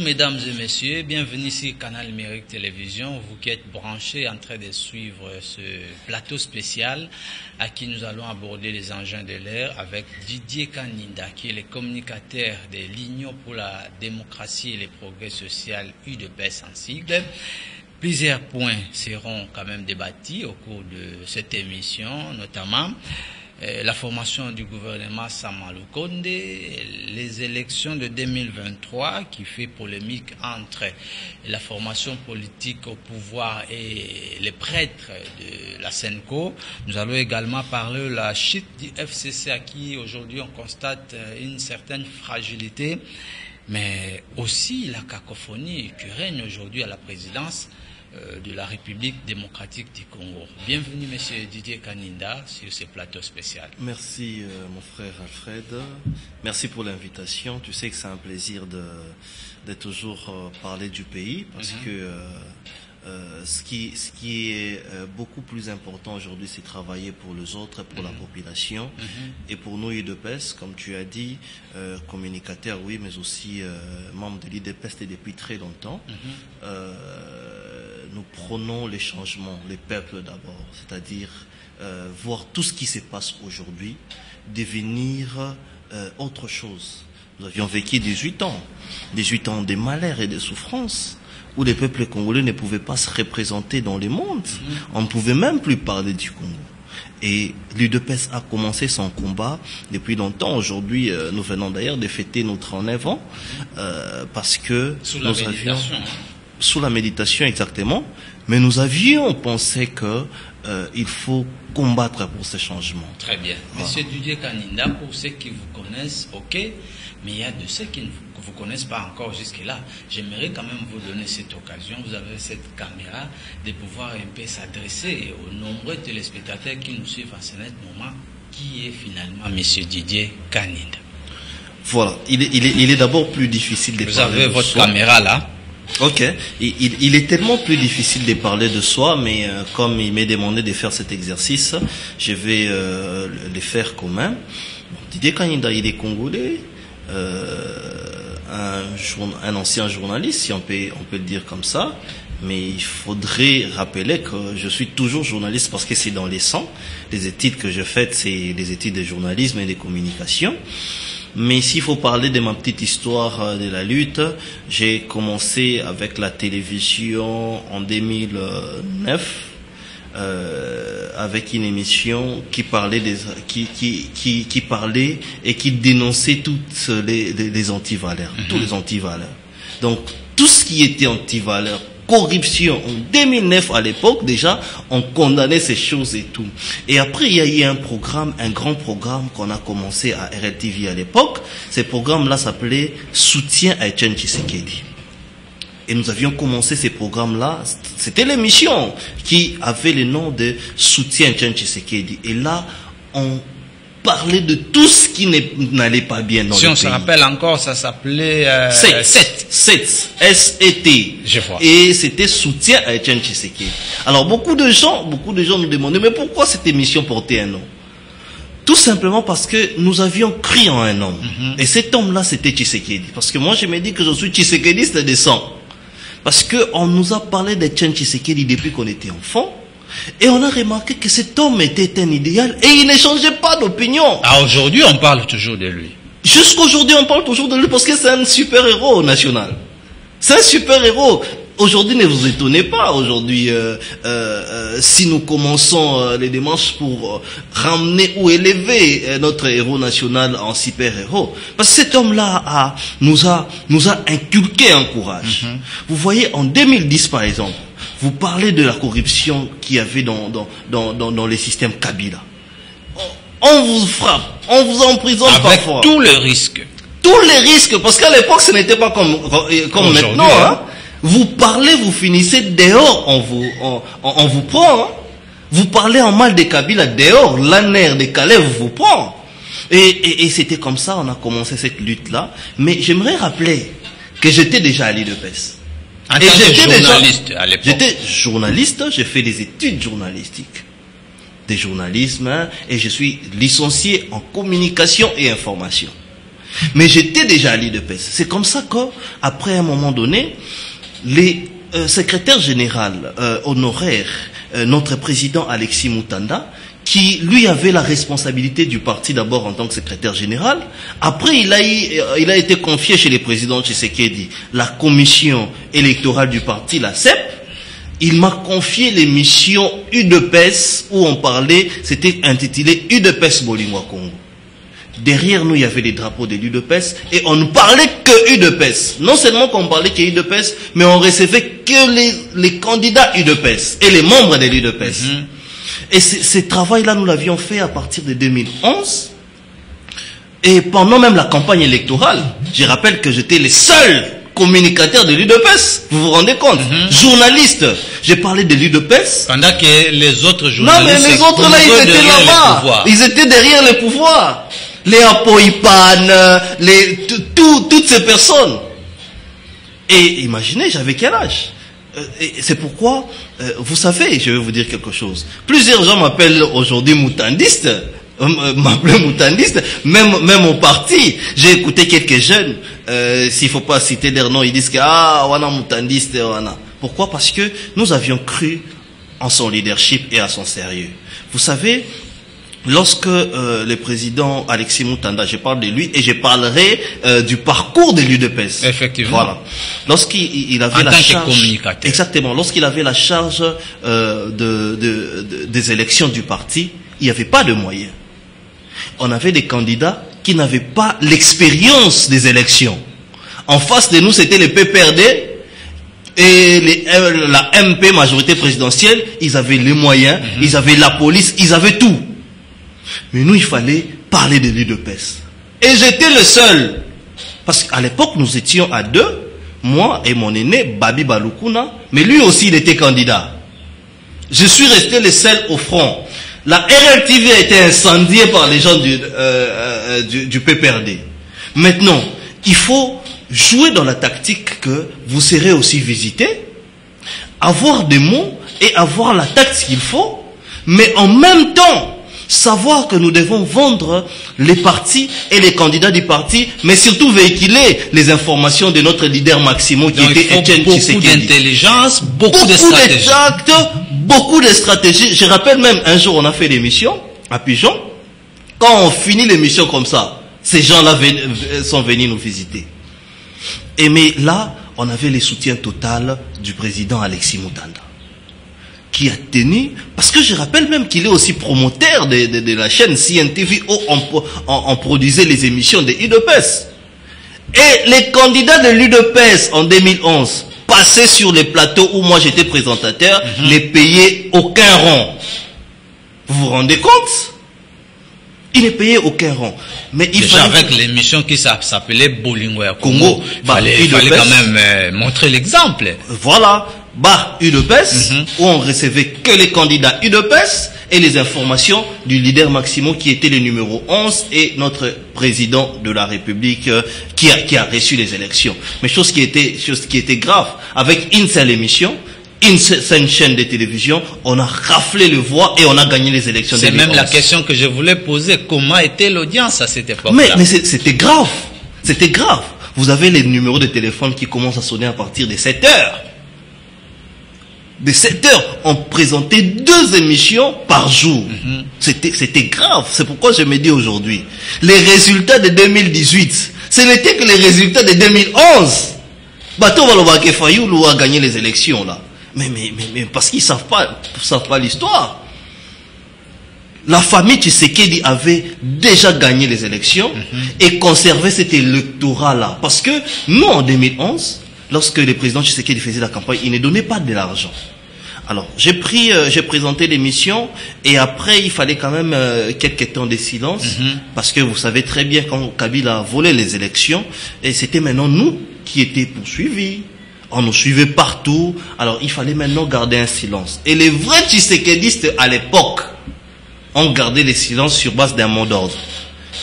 mesdames et messieurs, bienvenue sur Canal Numérique Télévision, vous qui êtes branchés en train de suivre ce plateau spécial à qui nous allons aborder les engins de l'air avec Didier Kaninda qui est le communicateur de l'Union pour la démocratie et le progrès social UDPS en sigle. Plusieurs points seront quand même débattus au cours de cette émission, notamment la formation du gouvernement Sama Lukonde, les élections de 2023 qui fait polémique entre la formation politique au pouvoir et les prêtres de la Senco. Nous allons également parler de la chute du FCC à qui aujourd'hui on constate une certaine fragilité, mais aussi la cacophonie qui règne aujourd'hui à la présidence de la République démocratique du Congo. Bienvenue, Monsieur Didier Kaninda, sur ce plateau spécial. Merci, mon frère Alfred. Merci pour l'invitation. Tu sais que c'est un plaisir de toujours parler du pays, parce que ce qui est beaucoup plus important aujourd'hui, c'est travailler pour les autres, pour la population, et pour nous, UDPS, comme tu as dit, communicateur, oui, mais aussi membre de l'UDPS depuis très longtemps. Nous prenons les changements, les peuples d'abord, c'est-à-dire voir tout ce qui se passe aujourd'hui, devenir autre chose. Nous avions vécu 18 ans de malheur et de souffrance, où les peuples congolais ne pouvaient pas se représenter dans le monde. On ne pouvait même plus parler du Congo. Et l'UDPS a commencé son combat depuis longtemps. Aujourd'hui, nous venons d'ailleurs de fêter nos 39 ans, parce que nous avions... Sous la méditation, exactement. Mais nous avions pensé que il faut combattre pour ce changement. Très bien. Voilà. Monsieur Didier Kaninda, pour ceux qui vous connaissent, ok, mais il y a de ceux qui ne vous connaissent pas encore jusque-là. J'aimerais quand même vous donner cette occasion, vous avez cette caméra, de pouvoir un peu s'adresser aux nombreux téléspectateurs qui nous suivent à ce moment, qui est finalement Monsieur Didier Kaninda. Voilà, il est d'abord plus difficile de parler. Vous avez votre caméra là. Ok, il est tellement plus difficile de parler de soi, mais comme il m'est demandé de faire cet exercice, je vais le faire quand même. Didier Kaninda, il est congolais, un ancien journaliste, si on peut le dire comme ça, mais il faudrait rappeler que je suis toujours journaliste parce que c'est dans les sangs. Les études que je fais, c'est des études de journalisme et de communication. Mais s'il faut parler de ma petite histoire de la lutte, j'ai commencé avec la télévision en 2009, avec une émission qui parlait qui parlait et qui dénonçait toutes les antivaleurs, tous les antivaleurs. Donc tout ce qui était antivaleur, corruption, en 2009 à l'époque déjà, on condamnait ces choses et tout. Et après il y a eu un grand programme qu'on a commencé à RLTV à l'époque. Ce programme-là s'appelait Soutien à Etienne Tshisekedi. Et nous avions commencé ces programmes-là, c'était l'émission qui avait le nom de Soutien à Etienne Tshisekedi. Et là, on parlait de tout ce qui n'allait pas bien dans le pays. Si on se rappelle encore, ça s'appelait SET. S-E-T. Je vois. Et c'était Soutien à Etienne Tshisekedi. Alors beaucoup de gens nous demandaient, mais pourquoi cette émission portait un nom? Tout simplement parce que nous avions cru en un homme. Et cet homme-là, c'était Tshisekedi. Parce que moi, je me dis que je suis Tshisekediste de sang. Parce que on nous a parlé d'Etienne Tshisekedi depuis qu'on était enfant. Et on a remarqué que cet homme était un idéal et il ne changeait pas d'opinion. Ah, aujourd'hui, on parle toujours de lui. Jusqu'aujourd'hui, on parle toujours de lui parce que c'est un super-héros national. C'est un super-héros. Aujourd'hui, ne vous étonnez pas. Aujourd'hui, si nous commençons les démarches pour ramener ou élever notre héros national en super-héros. Parce que cet homme-là nous a inculqué un courage. Vous voyez, en 2010, par exemple, vous parlez de la corruption qu'il y avait dans les systèmes Kabila. On vous frappe, on vous emprisonne parfois. Avec tous les risques. Tous les risques, parce qu'à l'époque, ce n'était pas comme maintenant. Hein. Vous parlez, vous finissez dehors, on vous prend. Hein. Vous parlez en mal de Kabila dehors, l'ANR de Calais vous prend. Et c'était comme ça, on a commencé cette lutte-là. Mais j'aimerais rappeler que j'étais déjà à l'UDPS. En tant que journaliste à l'époque. J'étais journaliste, j'ai fait des études journalistiques, de journalisme, et je suis licencié en communication et information. Mais j'étais déjà à l'UDPS. C'est comme ça qu'après un moment donné, les secrétaires général honoraires, notre président Alexis Moutanda, qui lui avait la responsabilité du parti d'abord en tant que secrétaire général. Après, il a été confié chez le président Tshisekedi, la commission électorale du parti, la CEP. Il m'a confié les missions UDPS où on parlait, c'était intitulé UDPS Bolingwa Congo. Derrière nous, il y avait les drapeaux de l'UDPS et on ne parlait que UDPS. Non seulement qu'on parlait que UDPS, mais on recevait que les candidats UDPS et les membres de l'UDPS. Et ce travail-là, nous l'avions fait à partir de 2011. Et pendant même la campagne électorale, je rappelle que j'étais le seul communicateur de l'UDPS. Vous vous rendez compte? Journaliste. J'ai parlé de l'UDPS. Pendant que les autres journalistes... Non, mais les autres là, ils étaient là-bas. Ils étaient derrière les pouvoirs. Les Apoipan, toutes ces personnes. Et imaginez, j'avais quel âge? C'est pourquoi, vous savez, je vais vous dire quelque chose. Plusieurs gens m'appellent aujourd'hui moutandiste, m'appellent moutandiste, même au parti. J'ai écouté quelques jeunes, s'il faut pas citer leur nom, ils disent que, on a moutandiste, on a. Pourquoi? Parce que nous avions cru en son leadership et à son sérieux. Vous savez, lorsque le président Alexis Moutanda, je parle de lui et je parlerai du parcours de l'UDPS. Effectivement. Voilà. Lorsqu'il avait la charge, exactement, lorsqu'il avait la charge des élections du parti, il n'y avait pas de moyens. On avait des candidats qui n'avaient pas l'expérience des élections. En face de nous, c'était les PPRD et la MP, majorité présidentielle. Ils avaient les moyens, ils avaient la police, ils avaient tout. Mais nous, il fallait parler de l'UDPS. Et j'étais le seul. Parce qu'à l'époque, nous étions à deux. Moi et mon aîné, Babi Balukuna. Mais lui aussi, il était candidat. Je suis resté le seul au front. La RLTV a été incendiée par les gens du PPRD. Maintenant, il faut jouer dans la tactique que vous serez aussi visité, avoir des mots et avoir la tactique qu'il faut, mais en même temps, savoir que nous devons vendre les partis et les candidats du parti, mais surtout véhiculer les informations de notre leader Maximo qui était Etienne Tshisekedi. Beaucoup d'intelligence, beaucoup de stratégie. Beaucoup de stratégies. Je rappelle même un jour on a fait l'émission à Pigeon. Quand on finit l'émission comme ça, ces gens-là sont venus nous visiter. Et mais là, on avait le soutien total du président Alexis Moutanda, qui a tenu, parce que je rappelle même qu'il est aussi promoteur de la chaîne CNTV où on produisait les émissions de l'UDPS. Et les candidats de l'UDPS en 2011 passaient sur les plateaux où moi j'étais présentateur, ne payaient aucun rond. Vous vous rendez compte? Ils ne payaient aucun rond. Mais il déjà fallait... avec l'émission qui s'appelait Bolingwa Congo, il fallait quand même montrer l'exemple. Voilà. UDPS, où on recevait que les candidats UDPS et les informations du leader Maximo qui était le numéro 11 et notre président de la République qui a reçu les élections. Mais chose qui était grave, avec une seule émission, une seule chaîne de télévision, on a raflé le voix et on a gagné les élections. C'est même la question que je voulais poser. Comment était l'audience à cette époque-là? Mais c'était grave. C'était grave. Vous avez les numéros de téléphone qui commencent à sonner à partir de 7 heures. De 7 heures, on présentait 2 émissions par jour. C'était grave. C'est pourquoi je me dis aujourd'hui, les résultats de 2018, ce n'était que les résultats de 2011. Bateau Valobake Fayoulou a gagné les élections là. Mais parce qu'ils savent pas l'histoire. La famille Tshisekedi avait déjà gagné les élections et conservé cet électorat là. Parce que nous en 2011, lorsque le président Tshisekedi faisait la campagne, il ne donnait pas de l'argent. Alors, j'ai présenté l'émission et après, il fallait quand même quelques temps de silence parce que vous savez très bien quand Kabila a volé les élections et c'était maintenant nous qui étions poursuivis. On nous suivait partout. Alors, il fallait maintenant garder un silence. Et les vrais Tshisekedistes à l'époque ont gardé le silence sur base d'un mot d'ordre.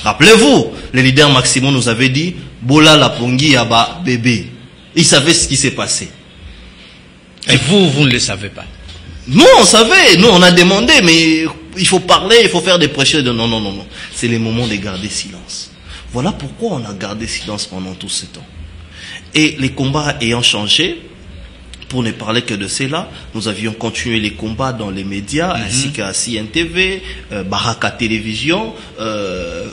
Rappelez-vous, le leader Maximo nous avait dit « Bola la pongi yaba bébé ». Il savait ce qui s'est passé. Et vous ne le savez pas? Nous, on savait. Nous, on a demandé, mais il faut parler, il faut faire des pressions. Non. C'est le moment de garder silence. Voilà pourquoi on a gardé silence pendant tout ce temps. Et les combats ayant changé, pour ne parler que de cela, nous avions continué les combats dans les médias, ainsi qu'à CNTV, Baraka Télévision,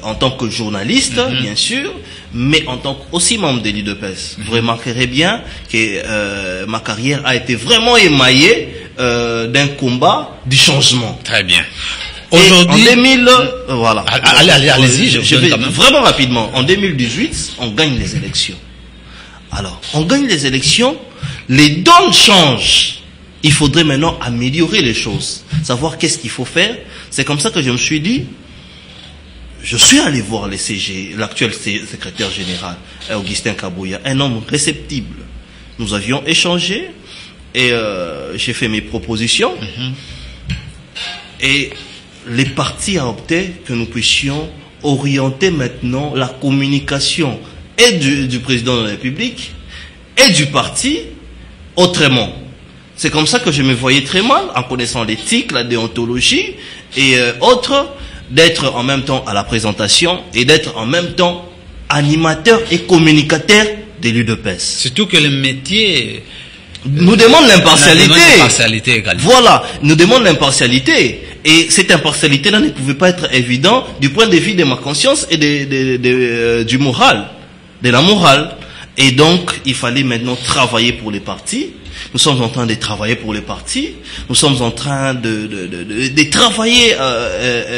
en tant que journaliste, bien sûr, mais en tant qu'aussi membre de l'UDPS. Vous remarquerez bien que ma carrière a été vraiment émaillée d'un combat du changement. Très bien. Aujourd'hui, en 2000, voilà. Allez-y, je vais quand même. Vraiment rapidement. En 2018, on gagne les élections. Alors, on gagne les élections. Les donnes changent. Il faudrait maintenant améliorer les choses. Savoir qu'est-ce qu'il faut faire. C'est comme ça que je me suis dit, je suis allé voir les CG, l'actuel secrétaire général, Augustin Kabouya, un homme réceptible. Nous avions échangé et j'ai fait mes propositions. Et les partis ont opté que nous puissions orienter maintenant la communication et du président de la République et du parti autrement. C'est comme ça que je me voyais très mal, en connaissant l'éthique, la déontologie et autres, d'être en même temps à la présentation et d'être en même temps animateur et communicateur de l'UDPS. Surtout que le métier nous demande l'impartialité. Voilà, nous demande l'impartialité. Et cette impartialité-là ne pouvait pas être évidente du point de vue de ma conscience et du moral, de la morale. Et donc, il fallait maintenant travailler pour les partis. Nous sommes en train de travailler pour les partis. Nous sommes en train de travailler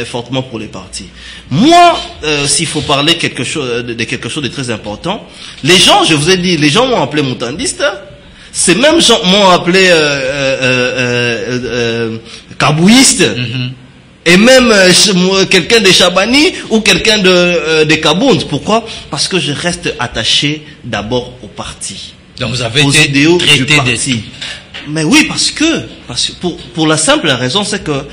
fortement pour les partis. Moi, s'il faut parler de quelque chose de très important, les gens, je vous ai dit, les gens m'ont appelé moutandiste. Ces mêmes gens m'ont appelé kabouiste. Et même quelqu'un de Chabani ou quelqu'un de Kabound. Pourquoi? Parce que je reste attaché d'abord au parti. Donc vous avez été idéaux traité du parti. Mais oui, parce que pour la simple raison, c'est que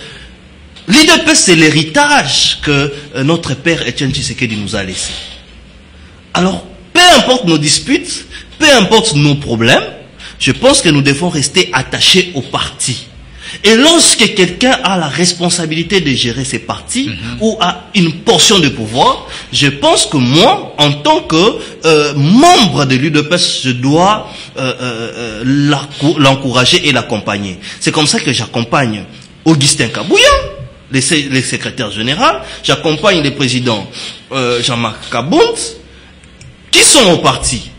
l'IDP, c'est l'héritage que notre père Etienne Tshisekedi nous a laissé. Alors, peu importe nos disputes, peu importe nos problèmes, je pense que nous devons rester attachés au parti. Et lorsque quelqu'un a la responsabilité de gérer ses partis ou a une portion de pouvoir, je pense que moi, en tant que membre de l'UDPS, je dois l'encourager et l'accompagner. C'est comme ça que j'accompagne Augustin Kabouya, les secrétaires généraux, j'accompagne les présidents Jean-Marc Kabound, qui sont au parti.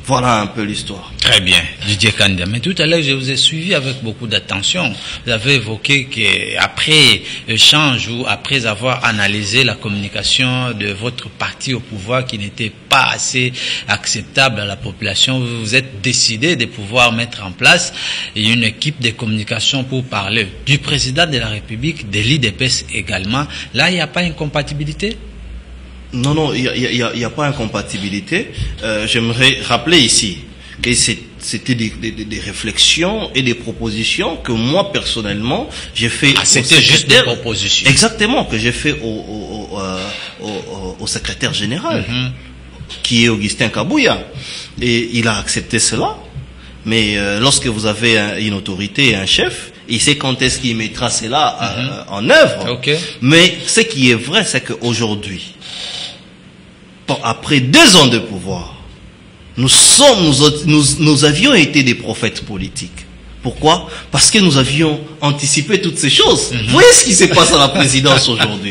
Voilà un peu l'histoire. Très bien, Didier Kanda. Mais tout à l'heure, je vous ai suivi avec beaucoup d'attention. Vous avez évoqué qu'après échange ou après avoir analysé la communication de votre parti au pouvoir qui n'était pas assez acceptable à la population, vous vous êtes décidé de pouvoir mettre en place une équipe de communication pour parler du président de la République, de l'IDPS également. Là, il n'y a pas incompatibilité? Non, il y a pas incompatibilité. J'aimerais rappeler ici que c'était des réflexions et des propositions que moi personnellement j'ai fait. Ah, c'était juste des propositions. Exactement, que j'ai fait au secrétaire général, qui est Augustin Kabouya, et il a accepté cela. Mais lorsque vous avez une autorité et un chef, il sait quand est-ce qu'il mettra cela en œuvre. Okay. Mais ce qui est vrai, c'est qu'aujourd'hui, après 2 ans de pouvoir, nous avions été des prophètes politiques. Pourquoi? Parce que nous avions anticipé toutes ces choses. Vous voyez ce qui se passe à la présidence aujourd'hui.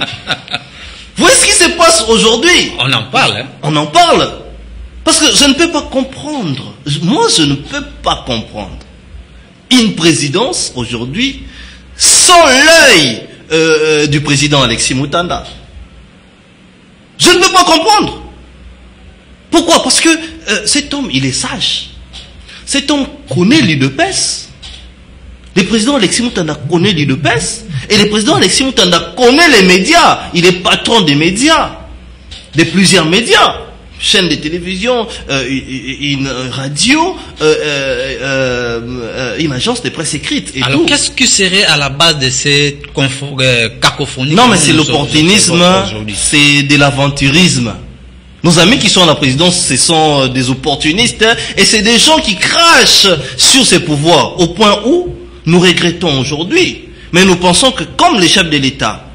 Vous voyez ce qui se passe aujourd'hui. On en parle. On en parle. Parce que je ne peux pas comprendre. Moi, je ne peux pas comprendre une présidence aujourd'hui sans l'œil du président Alexis Moutanda. Je ne peux pas comprendre. Pourquoi? Parce que cet homme, il est sage. Cet homme connaît l'UDPS. Le président Alexis Moutanda connaît l'UDPS. Et le président Alexis Moutanda connaît les médias. Il est patron des médias. De plusieurs médias. Chaîne de télévision, une radio, une agence de presse écrite. Et alors, qu'est-ce qui serait à la base de cette cacophonie? Non, mais c'est l'opportunisme, c'est de l'aventurisme. Nos amis qui sont à la présidence, ce sont des opportunistes, et c'est des gens qui crachent sur ces pouvoirs, au point où nous regrettons aujourd'hui. Mais nous pensons que comme les chefs de l'État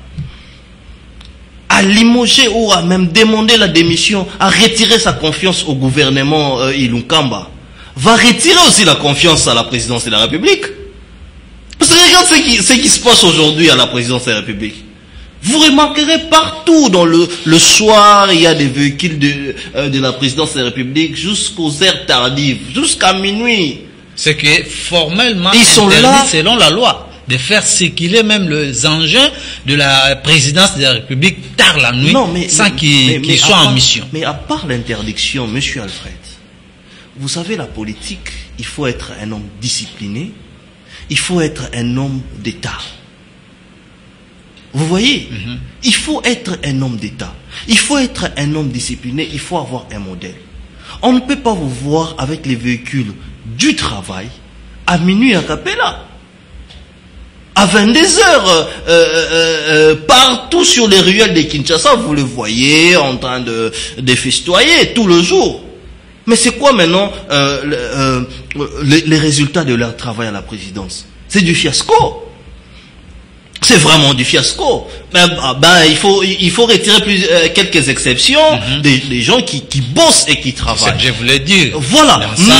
à limoger ou à même demander la démission, à retirer sa confiance au gouvernement Ilunkamba, va retirer aussi la confiance à la présidence de la République. Parce que regarde ce qui se passe aujourd'hui à la présidence de la République. Vous remarquerez partout dans le soir, il y a des véhicules de la présidence de la République jusqu'aux heures tardives, jusqu'à minuit. C'est que formellement, ils sont là selon la loi, de faire circuler même les engins de la présidence de la République tard la nuit, sans qu'ils soient en mission. Mais à part l'interdiction, monsieur Alfred, vous savez, la politique, il faut être un homme discipliné, il faut être un homme d'État. Vous voyez, il faut être un homme d'État, il faut être un homme discipliné, il faut avoir un modèle. On ne peut pas vous voir avec les véhicules du travail à minuit à Capella. À 22h, partout sur les ruelles de Kinshasa, vous le voyez en train de festoyer tout le jour. Mais c'est quoi maintenant les résultats de leur travail à la présidence? C'est du fiasco. C'est vraiment du fiasco. Il faut retirer quelques exceptions des gens qui bossent et qui travaillent. C'est ce que je voulais dire. Voilà. Dans ça,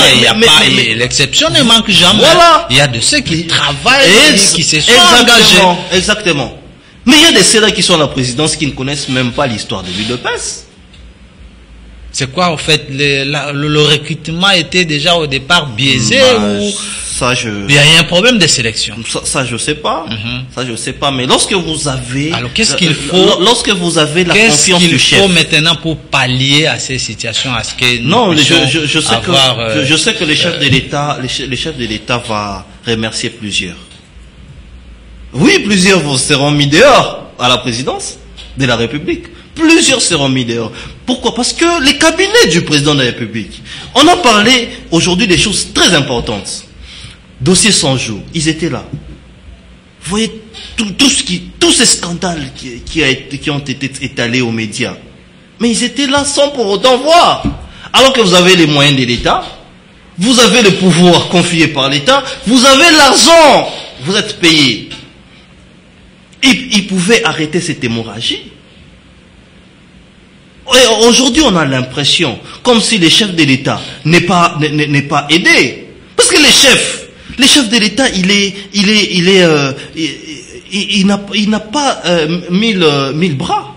l'exception ne manque jamais. Voilà. Il y a de ceux qui travaillent et qui se sont engagés. Exactement. Mais il y a de ceux-là qui sont à la présidence qui ne connaissent même pas l'histoire de l'huile de pince. C'est quoi, en fait, le recrutement était déjà au départ biaisé ou... Il y a un problème de sélection. Ça je sais pas. Ça je sais pas. Mais lorsque vous avez, alors qu'est-ce qu'il faut, lorsque vous avez la confiance du chef, qu'est-ce qu'il faut maintenant pour pallier à ces situations, à ce que je sais que les chefs de l'État, les chefs de l'État va remercier plusieurs. Oui, plusieurs seront mis dehors à la présidence de la République. Plusieurs seront mis dehors. Pourquoi? Parce que les cabinets du président de la République, on a parlé aujourd'hui des choses très importantes. Dossier 100 jours, ils étaient là. Vous voyez tous ces scandales qui ont été étalés aux médias. Mais ils étaient là sans pour autant voir. Alors que vous avez les moyens de l'État, vous avez le pouvoir confié par l'État, vous avez l'argent, vous êtes payé. Ils pouvaient arrêter cette hémorragie. Aujourd'hui, on a l'impression, comme si les chefs de l'État n'est pas aidé. Parce que les chefs de l'État, il n'a pas mille bras.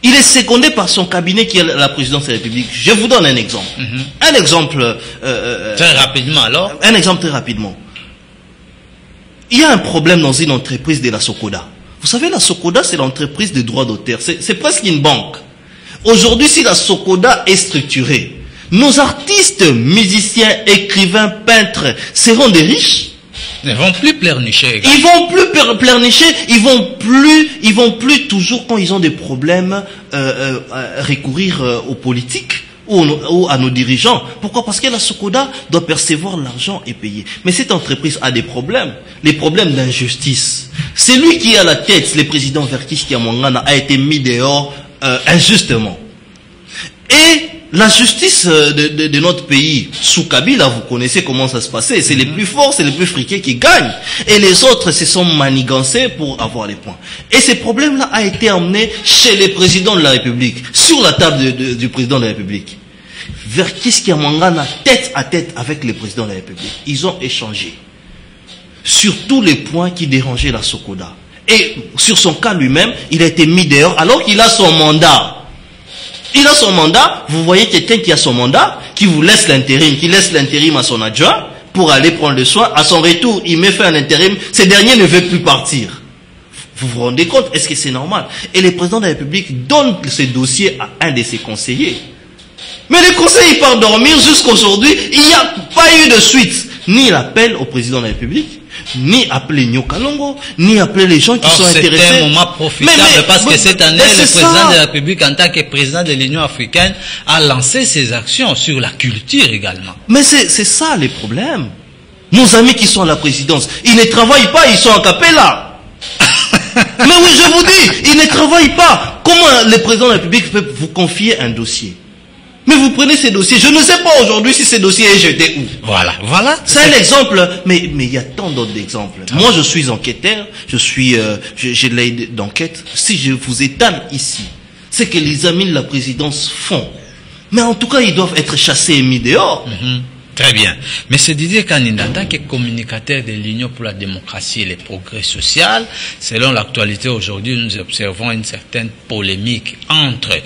Il est secondé par son cabinet qui est la présidence de la République. Je vous donne un exemple. Un exemple. Très rapidement alors. Un exemple très rapidement. Il y a un problème dans une entreprise de la Sokoda. Vous savez, la Sokoda, c'est l'entreprise de droit d'auteur. C'est presque une banque. Aujourd'hui, si la Sokoda est structurée, nos artistes, musiciens, écrivains, peintres seront des riches. Ils ne vont plus pleurnicher. Ils vont plus pleurnicher. Ils vont plus toujours, quand ils ont des problèmes, recourir aux politiques ou à nos dirigeants. Pourquoi? Parce que la Sokoda doit percevoir l'argent et payer. Mais cette entreprise a des problèmes. Les problèmes d'injustice. C'est lui qui est à la tête, le président Verkis Kiamwangana, a été mis dehors injustement. Et la justice de notre pays, sous Kabila, vous connaissez comment ça se passait. C'est les plus forts, c'est les plus friqués qui gagnent. Et les autres se sont manigancés pour avoir les points. Et ces problèmes-là a été emmené chez les présidents de la République, sur la table du président de la République. Verkis Kiamwangana, tête à tête avec le président de la République. Ils ont échangé sur tous les points qui dérangeaient la Sokoda. Et sur son cas lui-même, il a été mis dehors alors qu'il a son mandat. Il a son mandat, vous voyez quelqu'un qui a son mandat, qui vous laisse l'intérim, qui laisse l'intérim à son adjoint pour aller prendre le soin. À son retour, il met fait un intérim, ce dernier ne veut plus partir. Vous vous rendez compte? Est-ce que c'est normal? Et le président de la République donne ce dossier à un de ses conseillers. Mais le conseiller part dormir jusqu'aujourd'hui, il n'y a pas eu de suite. Ni l'appel au président de la République, ni appeler Nyokalongo, ni appeler les gens qui sont intéressés. C'était un moment profitable parce que cette année, le président de la République, en tant que président de l'Union africaine, a lancé ses actions sur la culture également. Mais c'est ça les problèmes. Nos amis qui sont à la présidence, ils ne travaillent pas, ils sont en Capella. Mais oui, je vous dis, ils ne travaillent pas. Comment le président de la République peut vous confier un dossier? Mais vous prenez ces dossiers, je ne sais pas aujourd'hui si ces dossiers est jeté où. Voilà. C'est un exemple, mais il y a tant d'autres exemples. Moi, je suis enquêteur, j'ai l'aide d'enquête. Si je vous étale ici, c'est que les amis de la présidence font. Mais en tout cas, ils doivent être chassés et mis dehors. Très bien. Mais c'est Didier Kani, en tant que communicateur de l'Union pour la démocratie et le progrès social, selon l'actualité aujourd'hui, nous observons une certaine polémique entre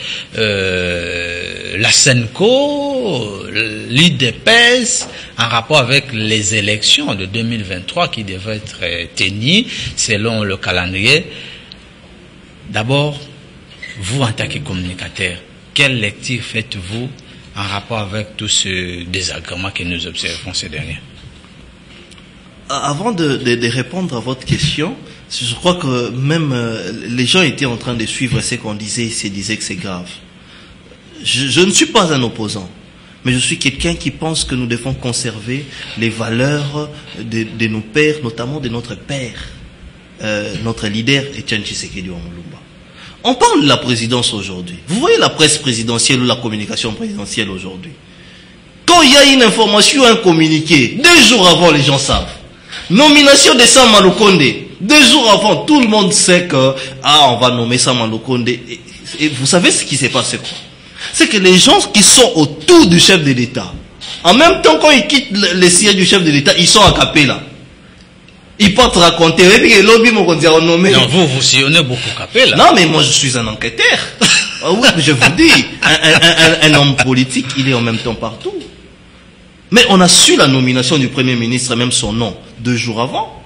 la SENCO, l'UDPS, en rapport avec les élections de 2023 qui devaient être tenues selon le calendrier. D'abord, vous en tant que communicateur, quelle lecture faites-vous en rapport avec tout ce désagrément que nous observons ces derniers? Avant de répondre à votre question, je crois que même les gens étaient en train de suivre ce qu'on disait, se disaient que c'est grave. Je ne suis pas un opposant, mais je suis quelqu'un qui pense que nous devons conserver les valeurs de nos pères, notamment de notre père, notre leader, Etienne Tshisekedi Lumumba. On parle de la présidence aujourd'hui. Vous voyez la presse présidentielle ou la communication présidentielle aujourd'hui. Quand il y a une information, un communiqué, 2 jours avant, les gens savent. Nomination de Sam Malukonde. 2 jours avant, tout le monde sait que, on va nommer Sam Malukonde. Et vous savez ce qui s'est passé quoi? C'est que les gens qui sont autour du chef de l'État, en même temps quand ils quittent le siège du chef de l'État, ils sont à Capella. Ils peuvent raconter. Non, vous sillonnez beaucoup Capella. Non, mais moi je suis un enquêteur. Oui, je vous dis, un homme politique, il est en même temps partout. Mais on a su la nomination du Premier ministre, même son nom, 2 jours avant,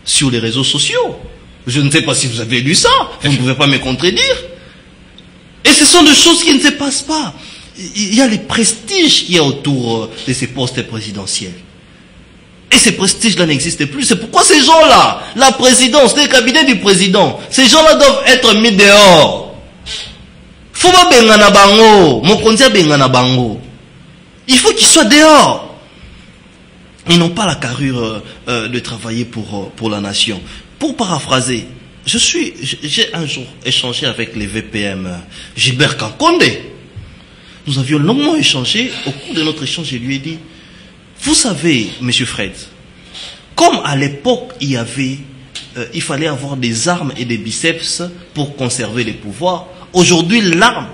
sur les réseaux sociaux. Je ne sais pas si vous avez lu ça, vous ne pouvez pas me contredire. Et ce sont des choses qui ne se passent pas. Il y a les prestiges qu'il y a autour de ces postes présidentiels. Et ces prestiges-là n'existent plus. C'est pourquoi ces gens-là, la présidence, les cabinets du président, ces gens-là doivent être mis dehors. Faut pas bengana bango, mokonzia bengana bango. Il faut qu'ils soient dehors. Ils n'ont pas la carrure de travailler pour la nation. Pour paraphraser, j'ai un jour échangé avec les VPM Gilbert Kankonde. Nous avions longuement échangé. Au cours de notre échange, je lui ai dit, vous savez, Monsieur Fred, comme à l'époque il fallait avoir des armes et des biceps pour conserver les pouvoirs, aujourd'hui l'arme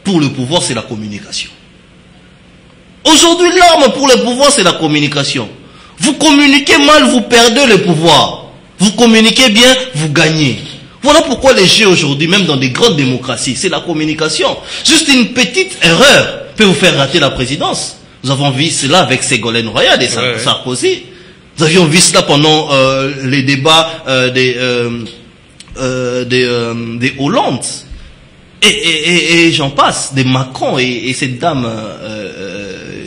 pour le pouvoir c'est la communication. Aujourd'hui l'arme pour le pouvoir c'est la communication. Vous communiquez mal, vous perdez le pouvoir. Vous communiquez bien, vous gagnez. Voilà pourquoi les jeux aujourd'hui, même dans des grandes démocraties, c'est la communication. Juste une petite erreur peut vous faire rater la présidence. Nous avons vu cela avec Ségolène Royal et Sarkozy. Nous avions vu cela pendant les débats des Hollande. Et j'en passe, des Macron et cette dame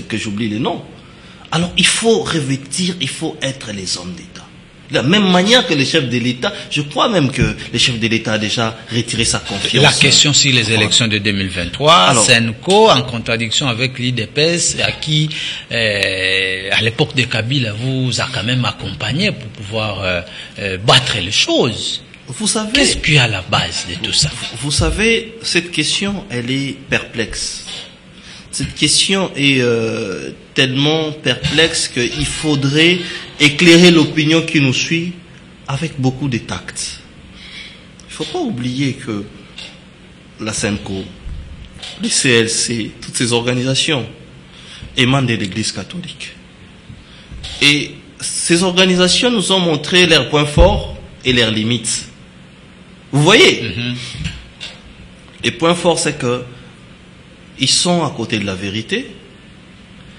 que j'oublie les noms. Alors il faut revêtir, il faut être les hommes d'État. De la même manière que le chef de l'État, je crois même que le chef de l'État a déjà retiré sa confiance. La question sur les élections de 2023, SENCO, en contradiction avec l'IDPS, à qui, à l'époque de Kabila, vous a quand même accompagné pour pouvoir battre les choses. Vous savez, qu'est-ce qu'il y a à la base de tout ça? Vous savez, cette question, elle est perplexe. Cette question est tellement perplexe qu'il faudrait éclairer l'opinion qui nous suit avec beaucoup de tact. Il ne faut pas oublier que la SENCO, le CLC, toutes ces organisations émanent de l'Église catholique. Et ces organisations nous ont montré leurs points forts et leurs limites. Vous voyez, les points forts, c'est que ils sont à côté de la vérité.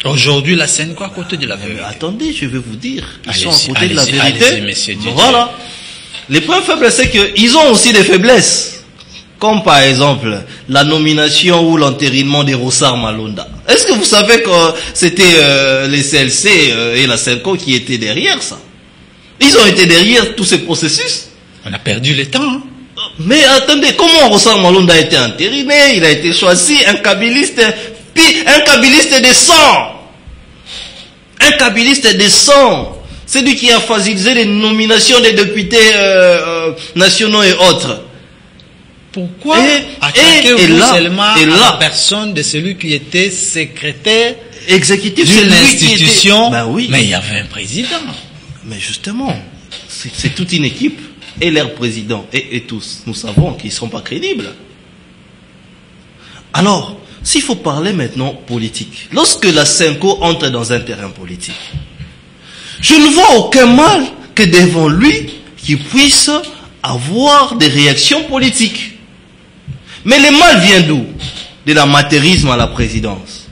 Aujourd'hui, la SENCO à côté de la vérité. Attendez, je vais vous dire. Ils sont à côté de la vérité. Voilà. Les points faibles, c'est qu'ils ont aussi des faiblesses. Comme par exemple, la nomination ou l'entérinement des Rossard Malonda. Est-ce que vous savez que c'était les CLC et la SENCO qui étaient derrière ça? Ils ont été derrière tous ces processus. On a perdu le temps, hein? Mais attendez, comment Rossard Malonda a été entériné? Il a été choisi, un kabiliste de sang. Un kabiliste de sang. C'est lui qui a facilité les nominations des députés nationaux et autres. Pourquoi attaquez-vous seulement à la personne de celui qui était secrétaire exécutif d'une institution? Ben oui. Mais il y avait un président. Mais justement, c'est toute une équipe. Et leur président, et tous, nous savons qu'ils ne sont pas crédibles. Alors, s'il faut parler maintenant politique, lorsque la Senko entre dans un terrain politique, je ne vois aucun mal que devant lui, qu'il puisse avoir des réactions politiques. Mais le mal vient d'où? De l'amateurisme à la présidence.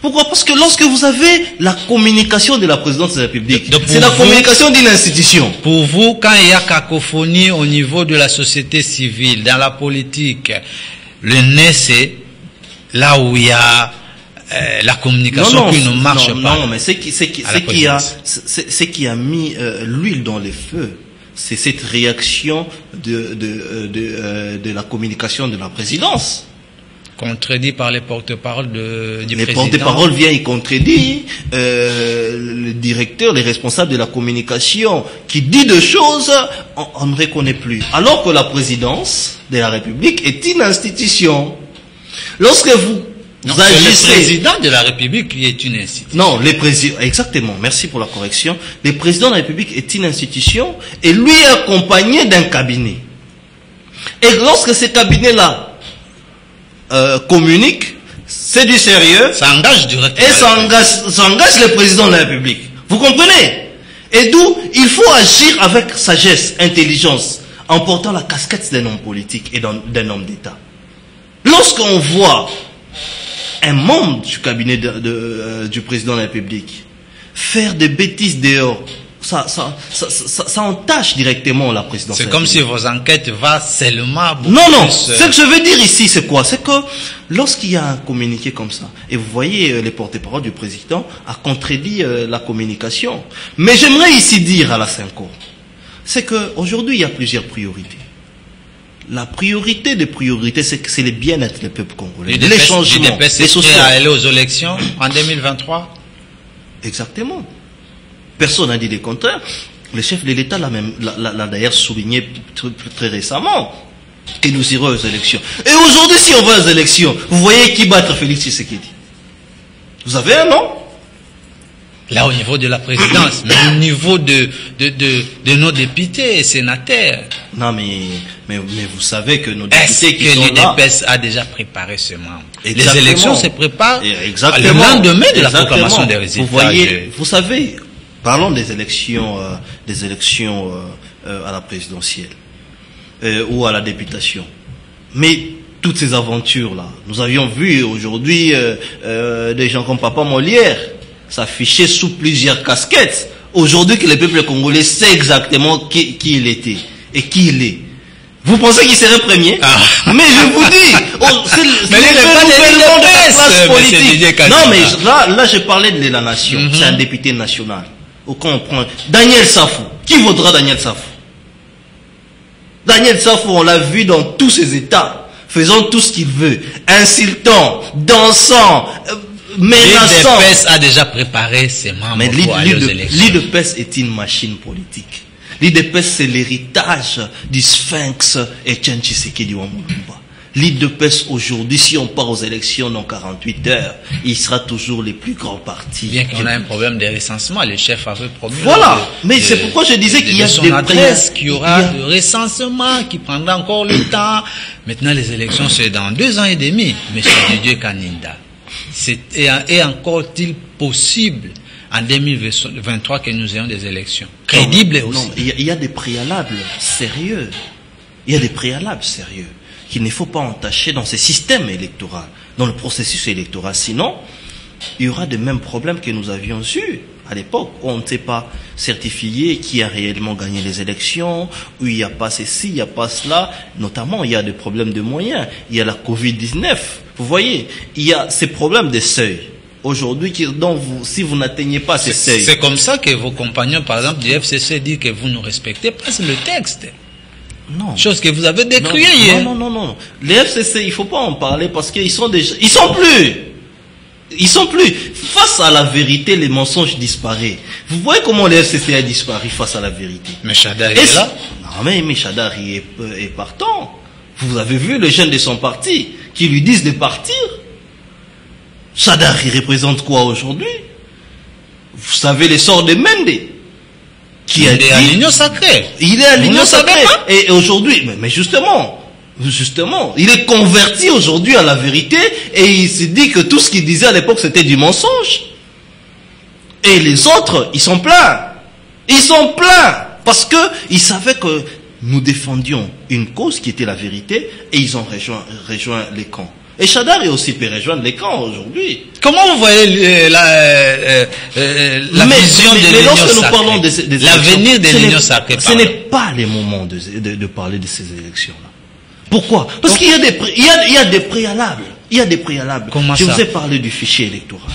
Pourquoi? Parce que lorsque vous avez la communication de la présidence de la République, c'est la communication d'une institution. Pour vous, quand il y a cacophonie au niveau de la société civile, dans la politique, le nez, c'est là où il y a la communication qui ne marche pas. Non, mais c'est qui a mis l'huile dans les feux. C'est cette réaction de la communication de la présidence. Contredit par les porte-paroles du président. Les porte-paroles viennent y contredire le directeur, les responsables de la communication qui dit des choses, on ne reconnaît plus. Alors que la présidence de la République est une institution. Lorsque vous agissez... Le président de la République qui est une institution. Non, exactement, merci pour la correction. Le président de la République est une institution et lui est accompagné d'un cabinet. Et lorsque ce cabinet-là communique, c'est du sérieux. Ça engage directement. Et ça engage le président de la République. Vous comprenez? Et d'où il faut agir avec sagesse, intelligence, en portant la casquette d'un homme politique et d'un homme d'État. Lorsqu'on voit un membre du cabinet du président de la République faire des bêtises dehors, ça entache directement la présidence. C'est comme si vos enquêtes vont seulement... Non, ce que je veux dire ici, c'est quoi? C'est que lorsqu'il y a un communiqué comme ça, et vous voyez les porte-paroles du président a contredit la communication. Mais j'aimerais ici dire à la Senko, c'est qu'aujourd'hui, il y a plusieurs priorités. La priorité des priorités, c'est le bien-être des peuples congolais. Les changements, les sociaux. À aller aux élections en 2023? Exactement. Personne n'a dit le contraire. Le chef de l'État l'a d'ailleurs souligné très récemment que nous irons aux élections. Et aujourd'hui, si on va aux élections, vous voyez qui battre Félix Tshisekedi? Vous avez un nom? Là, au niveau de la présidence, mais au niveau de nos députés et sénateurs. Non, mais vous savez que nos députés qui sont là... Est-ce que l'UDPS a déjà préparé ce membre? Les élections se préparent le lendemain de la proclamation des résultats. Vous voyez, vous savez, parlons des élections à la présidentielle ou à la députation. Mais toutes ces aventures-là, nous avions vu aujourd'hui des gens comme Papa Molière s'afficher sous plusieurs casquettes. Aujourd'hui que le peuple congolais sait exactement qui il était et qui il est. Vous pensez qu'il serait premier? Mais je vous dis, c'est le renouvellement de la classe politique. Non, mais là je parlais de la nation. C'est un député national. Au quand on prend Daniel Safou. Qui vaudra Daniel Safou? Daniel Safou, on l'a vu dans tous ses états, faisant tout ce qu'il veut, insultant, dansant, menaçant. L'UDPS a déjà préparé ses membres pour aller aux élections. L'UDPS est une machine politique. L'UDPS, c'est l'héritage du Sphinx Etienne Tshisekedi Wamulumba. L'UDPS aujourd'hui, si on part aux élections dans 48 heures, il sera toujours le plus grand parti. Bien qu'on a un problème de recensement, le chef avait promis. Voilà, mais c'est pourquoi je disais qu'il y a des adresses, qu'il y aura de recensement, qui prendra encore le temps. Maintenant, les élections, c'est dans 2 ans et demi, Monsieur Didier Kaninda. Et encore-t-il possible en 2023 que nous ayons des élections crédibles aussi? Non, il y a des préalables sérieux. Il y a des préalables sérieux qu'il ne faut pas entacher dans ce système électoral, dans le processus électoral. Sinon, il y aura des mêmes problèmes que nous avions eus à l'époque, où on ne sait pas certifier qui a réellement gagné les élections, où il n'y a pas ceci, il n'y a pas cela. Notamment, il y a des problèmes de moyens. Il y a la Covid-19. Vous voyez, il y a ces problèmes de seuil. Aujourd'hui, si vous n'atteignez pas ces seuils... C'est comme ça que vos compagnons, par exemple, du FCC, disent que vous ne respectez pas le texte. Non. Chose que vous avez décriée hier. Non. Les FCC, il ne faut pas en parler parce qu'ils sont déjà... Ils sont plus. Face à la vérité, les mensonges disparaissent. Vous voyez comment les FCC a disparu face à la vérité. Mais Chadar est là. Non, mais Chadar est partant. Vous avez vu les jeunes de son parti qui lui disent de partir. Chadar, il représente quoi aujourd'hui? Vous savez les sorts de Mende. Il est à l'Union Sacrée. Il est à l'Union Sacrée. Et aujourd'hui, mais justement, il est converti aujourd'hui à la vérité et il se dit que tout ce qu'il disait à l'époque c'était du mensonge. Et les autres, ils sont pleins. Ils sont pleins parce que ils savaient que nous défendions une cause qui était la vérité et ils ont rejoint les camps. Et Chadar est aussi peut rejoindre les camps aujourd'hui. Comment vous voyez la vision de l'Union Sacrée, l'avenir de l'Union Sacrée? Ce n'est pas le moment de parler de ces élections-là. Pourquoi? Parce qu'il y a des préalables. Il y a des préalables. Je vous ai parlé du fichier électoral.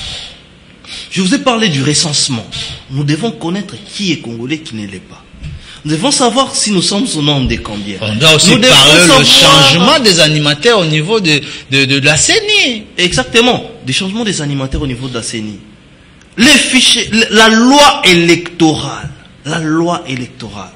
Je vous ai parlé du recensement. Nous devons connaître qui est congolais, qui ne l'est pas. Nous devons savoir si nous sommes au nombre de combien. On doit aussi parler du changement des animateurs au niveau de la CENI. Exactement. Des changements des animateurs au niveau de la CENI. Les fichiers, la loi électorale. La loi électorale.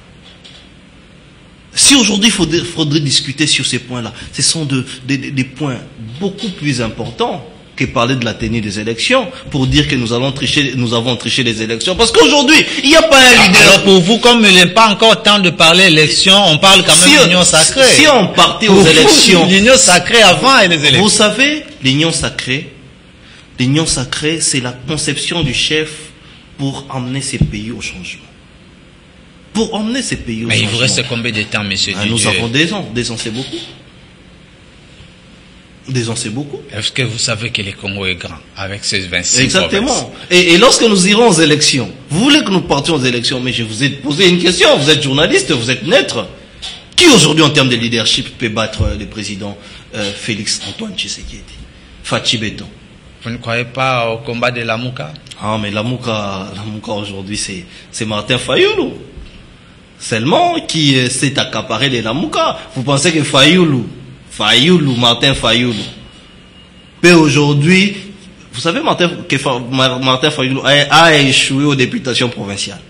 Si aujourd'hui il faudrait discuter sur ces points-là, ce sont des points beaucoup plus importants que parler de la tenue des élections pour dire que nous avons triché les élections. Parce qu'aujourd'hui, il n'y a pas un leader. Alors pour vous, comme il n'est pas encore temps de parler élections, on parle quand même d'union sacrée. Si on partait aux élections, l'union sacrée avant et les élections. Vous savez, l'union sacrée, c'est la conception du chef pour emmener ces pays au changement. Pour emmener ces pays au changement. Mais il vous reste combien de temps, monsieur Didier? Nous avons des ans. Des ans, c'est beaucoup. Des ans, c'est beaucoup. Est-ce que vous savez que le Congo est grand, avec ses 26 Exactement. provinces? Et lorsque nous irons aux élections, vous voulez que nous partions aux élections, mais je vous ai posé une question, vous êtes journaliste, vous êtes neutre. Qui aujourd'hui, en termes de leadership, peut battre le président Félix Antoine Tshisekedi? Fachi Beton. Vous ne croyez pas au combat de Lamouka? Ah, mais Lamouka aujourd'hui, c'est Martin Fayoulou. Seulement qui s'est accaparé les Lamouka. Vous pensez que Martin Fayoulou peut aujourd'hui, vous savez Martin Fayoulou a échoué aux députations provinciales.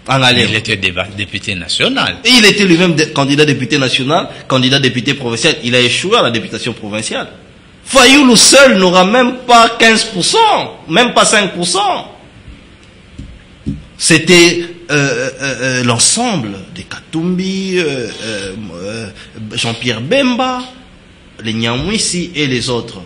Il était député national. Et il était lui-même candidat député national, candidat député provincial. Il a échoué à la députation provinciale. Fayoulou seul n'aura même pas 15%, même pas 5%. C'était l'ensemble des Katumbi, Jean-Pierre Bemba, les Nyamwisi et les autres.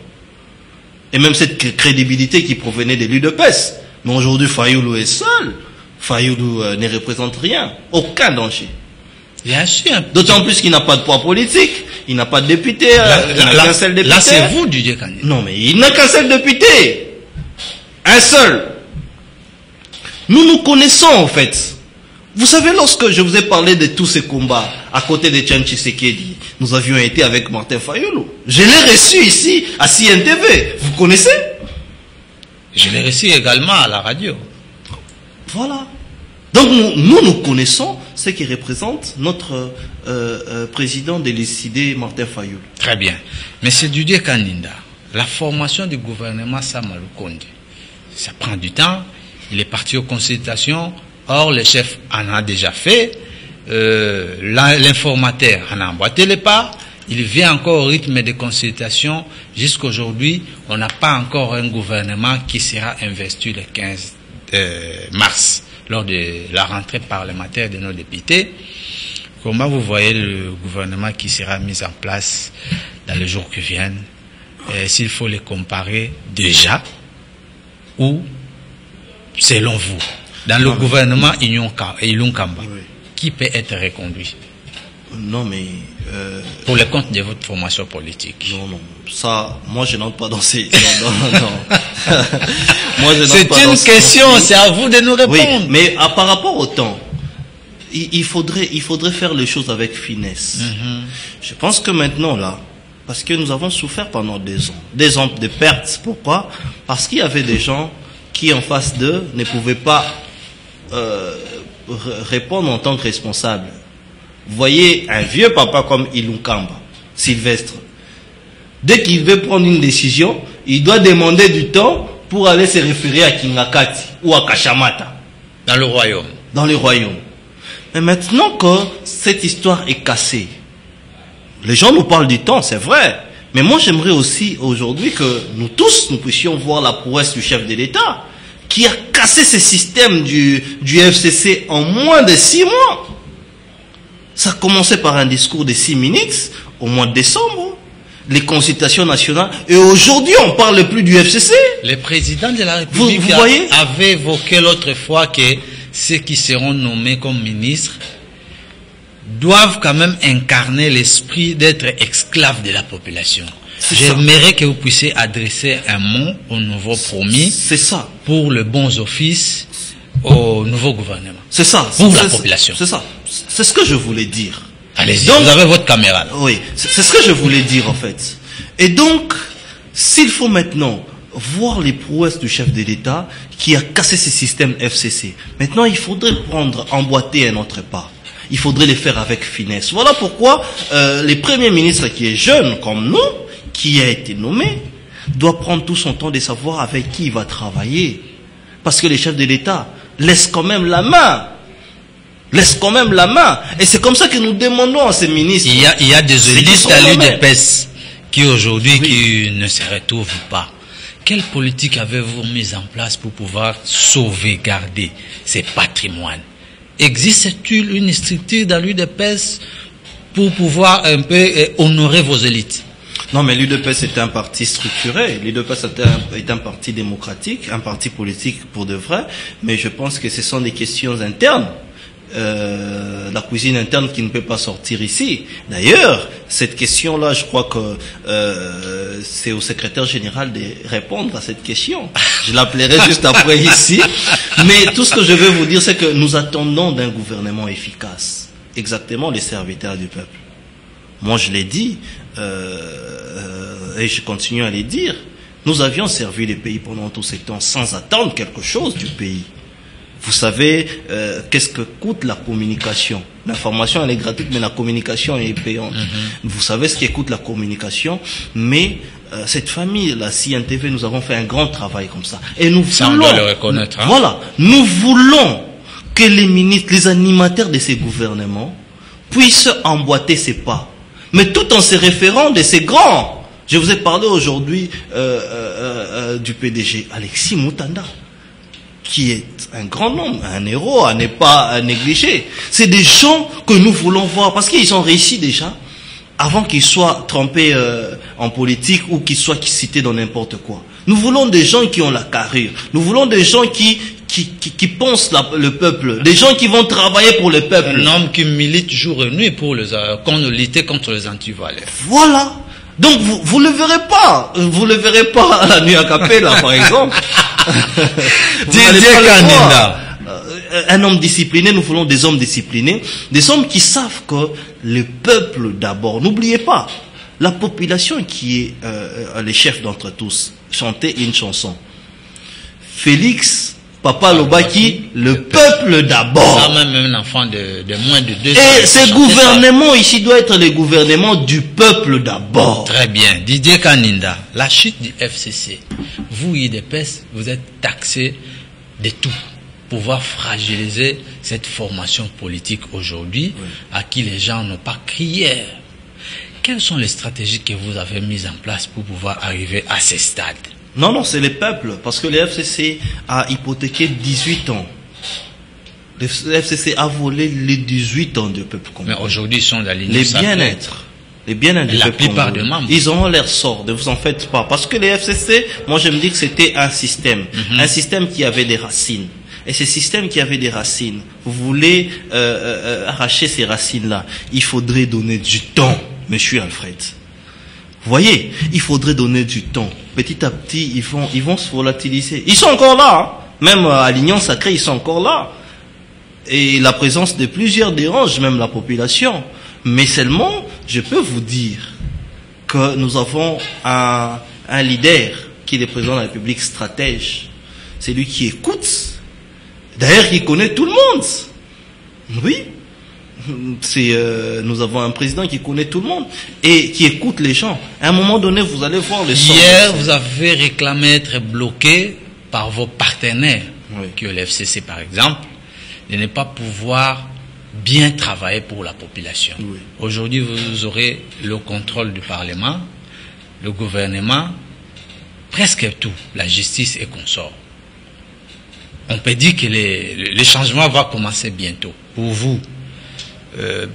Et même cette crédibilité qui provenait de l'UDPS. Mais aujourd'hui, Fayoulou est seul. Fayoulou ne représente rien, aucun danger. Bien sûr. D'autant plus qu'il n'a pas de poids politique, il n'a pas de député, il n'a qu'un seul député. Là, c'est vous, Didier Kani. Non, mais il n'a qu'un seul député. Un seul. Nous connaissons, en fait. Vous savez, lorsque je vous ai parlé de tous ces combats, à côté de Tchan Tshisekedi, nous avions été avec Martin Fayoulou. Je l'ai reçu ici, à CNTV. Vous connaissez? Je l'ai reçu également à la radio. Voilà. Donc, nous connaissons ce qui représente notre président décidé, Martin Fayoulou. Très bien. Monsieur Didier Kaninda, la formation du gouvernement Sama Lukonde, ça prend du temps. Il est parti aux consultations. Or, le chef en a déjà fait. L'informateur en a emboîté les pas. Il vient encore au rythme des consultations. Jusqu'aujourd'hui, on n'a pas encore un gouvernement qui sera investi le 15 mars, lors de la rentrée parlementaire de nos députés. Comment vous voyez le gouvernement qui sera mis en place dans les jours qui viennent? S'il faut les comparer déjà, ou selon vous, dans le gouvernement Ilunga Kamba, oui, qui peut être reconduit? Non, mais... pour le compte de votre formation politique. Non, ça, moi je n'entre pas dans ces... non. C'est une question, c'est à vous de nous répondre. Oui, mais par rapport au temps, il faudrait faire les choses avec finesse. Je pense que maintenant, là, parce que nous avons souffert pendant 2 ans. 2 ans de pertes. Pourquoi? Parce qu'il y avait des gens qui, en face d'eux, ne pouvaient pas répondre en tant que responsable. Vous voyez, un vieux papa comme Ilunkamba, Sylvestre, dès qu'il veut prendre une décision, il doit demander du temps pour aller se référer à Kingakati ou à Kachamata. Dans le royaume. Dans le royaume. Mais maintenant que cette histoire est cassée, Les gens nous parlent du temps, c'est vrai. Mais moi, j'aimerais aussi aujourd'hui que nous tous, nous puissions voir la prouesse du chef de l'État, qui a cassé ce système du FCC en moins de 6 mois. Ça a commencé par un discours de 6 minutes au mois de décembre, les consultations nationales, et aujourd'hui on parle plus du FCC. Le président de la République avait évoqué l'autre fois que ceux qui seront nommés comme ministres doivent quand même incarner l'esprit d'être esclaves de la population. J'aimerais que vous puissiez adresser un mot au nouveau promis. C'est ça. Pour le bons offices au nouveau gouvernement. C'est ça. Pour la population. C'est ça. C'est ce que je voulais dire. Allez-y, vous avez votre caméra. Oui, c'est ce que je voulais dire en fait. Et donc, s'il faut maintenant voir les prouesses du chef de l'État qui a cassé ce système FCC, maintenant il faudrait emboîter un autre pas. Il faudrait les faire avec finesse. Voilà pourquoi le Premier ministre qui est jeune comme nous, qui a été nommé, doit prendre tout son temps de savoir avec qui il va travailler. Parce que les chefs de l'État laissent quand même la main. Et c'est comme ça que nous demandons à ces ministres. Il y a des élites à l'UDPS qui aujourd'hui qui ne se retrouvent pas. Quelle politique avez-vous mise en place pour pouvoir sauvegarder ces patrimoines? Existe-t-il une structure dans l'UDPS pour pouvoir un peu honorer vos élites? Non, mais l'UDPS est un parti structuré. L'UDPS est un parti démocratique, un parti politique pour de vrai. Mais je pense que ce sont des questions internes. La cuisine interne qui ne peut pas sortir ici. D'ailleurs, cette question-là, je crois que c'est au secrétaire général de répondre à cette question. Je l'appellerai juste après ici. Mais tout ce que je veux vous dire, c'est que nous attendons d'un gouvernement efficace. Exactement les serviteurs du peuple. Moi, je l'ai dit, et je continue à le dire. Nous avions servi les pays pendant tous ces temps sans attendre quelque chose du pays. Vous savez, qu'est-ce que coûte la communication? L'information, elle est gratuite, mais la communication est payante. Vous savez ce qui coûte la communication, mais cette famille, la CNTV, nous avons fait un grand travail comme ça. Et nous voulons, on doit le reconnaître. Hein? Voilà, nous voulons que les ministres, les animateurs de ces gouvernements puissent emboîter ces pas, mais tout en se référant de ces grands. Je vous ai parlé aujourd'hui du PDG, Alexis Moutanda, qui est un grand homme, un héros, à ne pas négliger. C'est des gens que nous voulons voir, parce qu'ils ont réussi déjà, avant qu'ils soient trempés en politique ou qu'ils soient cités dans n'importe quoi. Nous voulons des gens qui ont la carrure. Nous voulons des gens qui pensent le peuple, des gens qui vont travailler pour le peuple. Un homme qui milite jour et nuit pour lutter contre les antivaleurs. Voilà. Donc vous le verrez pas. Vous le verrez pas à la nuit à Capella, par exemple. Un homme discipliné, nous voulons des hommes disciplinés, des hommes qui savent que le peuple d'abord. N'oubliez pas, la population qui est les chefs d'entre tous. Chanter une chanson. Félix Papa Lobaki, le peuple d'abord. Ça, même un enfant de moins de 2 ans. Et ce gouvernement ici doit être le gouvernement du peuple d'abord. Très bien. Didier Kaninda, la chute du FCC. Vous, IDPS, vous êtes taxé de tout. Pouvoir fragiliser cette formation politique aujourd'hui, à qui les gens n'ont pas crié. Quelles sont les stratégies que vous avez mises en place pour pouvoir arriver à ce stade? Non, c'est le peuple, parce que le FCC a hypothéqué 18 ans. Le FCC a volé les 18 ans du peuple congolais. Mais aujourd'hui, ils sont alignés. Les bien-être du peuple la plupart des membres. Ils auront leur sort, ne vous en faites pas. Parce que le FCC, moi je me dis que c'était un système. Un système qui avait des racines. Et ce système qui avait des racines, vous voulez arracher ces racines-là, il faudrait donner du temps, monsieur Alfred. Vous voyez, il faudrait donner du temps. Petit à petit, ils vont se volatiliser. Ils sont encore là, hein. Même à l'Union sacrée, ils sont encore là. Et la présence de plusieurs dérange même la population. Mais seulement, je peux vous dire que nous avons un leader qui est le président de la République, stratège. C'est lui qui écoute. D'ailleurs, il connaît tout le monde. Oui. Nous avons un président qui connaît tout le monde et qui écoute les gens. À un moment donné, vous allez voir le son. Hier, vous avez réclamé être bloqué par vos partenaires, que le FCC par exemple, de ne pas pouvoir bien travailler pour la population. Oui. Aujourd'hui, vous aurez le contrôle du Parlement, le gouvernement, presque tout, la justice et consorts. On peut dire que les changements vont commencer bientôt. Pour vous,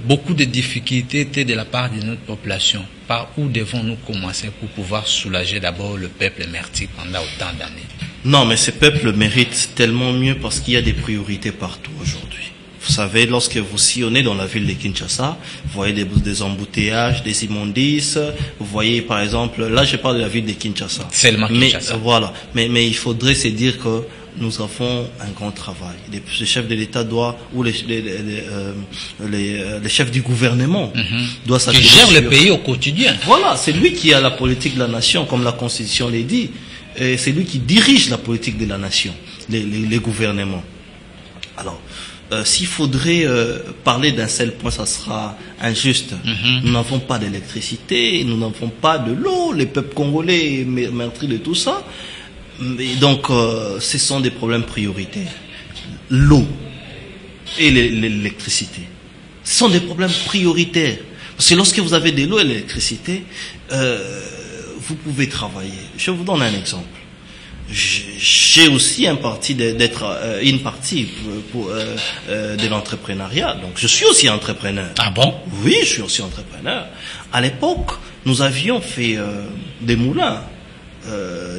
beaucoup de difficultés étaient de la part de notre population. Par où devons-nous commencer pour pouvoir soulager d'abord le peuple meurtri pendant autant d'années? Non, mais ce peuple mérite tellement mieux parce qu'il y a des priorités partout aujourd'hui. Vous savez, lorsque vous sillonnez dans la ville de Kinshasa, vous voyez des embouteillages, des immondices. Vous voyez, par exemple, là, je parle de la ville de Kinshasa. Seulement Kinshasa. Voilà. Mais il faudrait se dire que nous avons un grand travail. Les chefs de l'État doivent, ou les chefs du gouvernement doivent s'appuyer. Qui gère le pays au quotidien. Voilà, c'est lui qui a la politique de la nation, comme la Constitution l'a dit. Et c'est lui qui dirige la politique de la nation, les gouvernements. Alors, s'il faudrait parler d'un seul point, ça sera injuste. Nous n'avons pas d'électricité, nous n'avons pas de l'eau, les peuples congolais meurtris de tout ça. Et donc, ce sont des problèmes prioritaires. L'eau et l'électricité, ce sont des problèmes prioritaires. Parce que lorsque vous avez de l'eau et de l'électricité, vous pouvez travailler. Je vous donne un exemple. J'ai aussi une partie de l'entrepreneuriat. Donc, je suis aussi entrepreneur. Ah bon? Oui, je suis aussi entrepreneur. À l'époque, nous avions fait des moulins,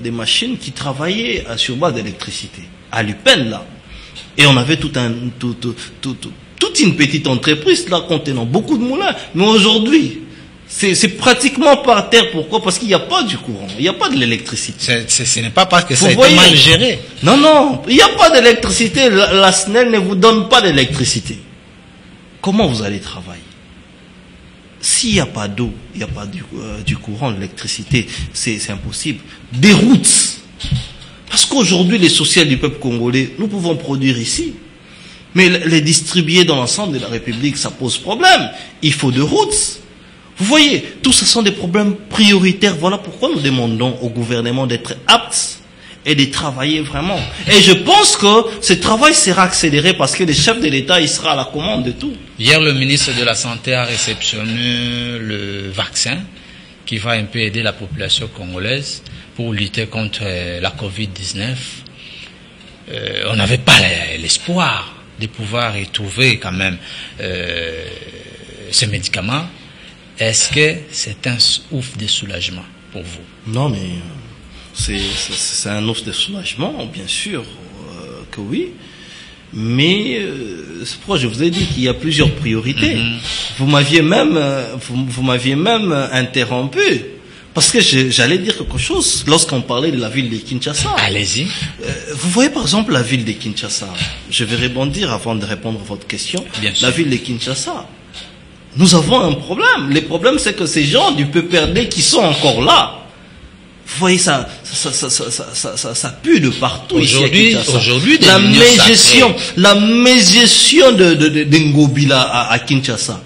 des machines qui travaillaient sur base d'électricité. À Lupin, là. Et on avait toute une petite entreprise, là, contenant beaucoup de moulins. Mais aujourd'hui, c'est pratiquement par terre. Pourquoi? Parce qu'il n'y a pas du courant, il n'y a pas de l'électricité. Ce n'est pas parce que ça a été mal géré. Non, il n'y a pas d'électricité. La SNEL ne vous donne pas d'électricité. Comment vous allez travailler? S'il n'y a pas d'eau, il n'y a pas du courant, de l'électricité, c'est impossible. Des routes. Parce qu'aujourd'hui, les sociales du peuple congolais, nous pouvons produire ici. Mais les distribuer dans l'ensemble de la République, ça pose problème. Il faut de routes. Vous voyez, tout ce sont des problèmes prioritaires. Voilà pourquoi nous demandons au gouvernement d'être apte et de travailler vraiment. Et je pense que ce travail sera accéléré parce que le chef de l'État, il sera à la commande de tout. Hier, le ministre de la Santé a réceptionné le vaccin qui va un peu aider la population congolaise pour lutter contre la Covid-19. On n'avait pas l'espoir de pouvoir y trouver quand même ce médicament. Est-ce que c'est un ouf de soulagement pour vous? Non, mais c'est un ouf de soulagement, bien sûr que oui. Mais c'est pourquoi je vous ai dit qu'il y a plusieurs priorités. Vous m'aviez même interrompu. Parce que j'allais dire quelque chose lorsqu'on parlait de la ville de Kinshasa. Allez-y. Vous voyez par exemple la ville de Kinshasa. Je vais rebondir avant de répondre à votre question. Bien sûr. La ville de Kinshasa. Nous avons un problème. Le problème, c'est que ces gens du PPRD qui sont encore là, vous voyez, ça pue de partout. Aujourd'hui, la mégestion de Ngobila à Kinshasa.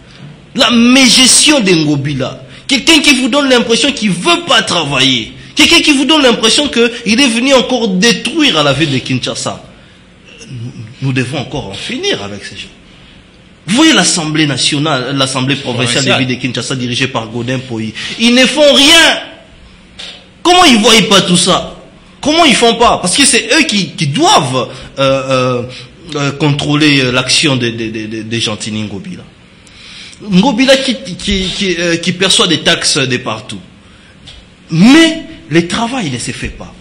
La mégestion de Ngobila. Quelqu'un qui vous donne l'impression qu'il veut pas travailler. Quelqu'un qui vous donne l'impression qu'il est venu encore détruire à la ville de Kinshasa. Nous devons encore en finir avec ces gens. Vous voyez l'Assemblée nationale, l'Assemblée provinciale de la ville de Kinshasa dirigée par Godin Poyi. Ils ne font rien. Comment ils ne voient pas tout ça? Comment ils font pas? Parce que c'est eux qui doivent contrôler l'action des Gentini Ngobila. Ngobila qui perçoit des taxes de partout. Mais le travail ne se fait pas.